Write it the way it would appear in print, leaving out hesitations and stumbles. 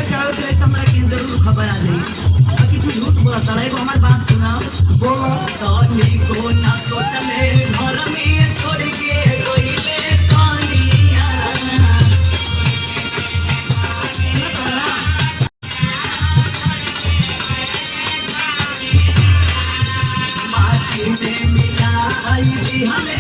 जाओ तो हमरा के जरूर खबर आ जाई। बाकी तू झूठ बोला तड़ा एगो हमार बात सुना। बोला तनी को ना सोचले घर में छोड़ के गइले कनिया। माटी में मिलाई दी हमें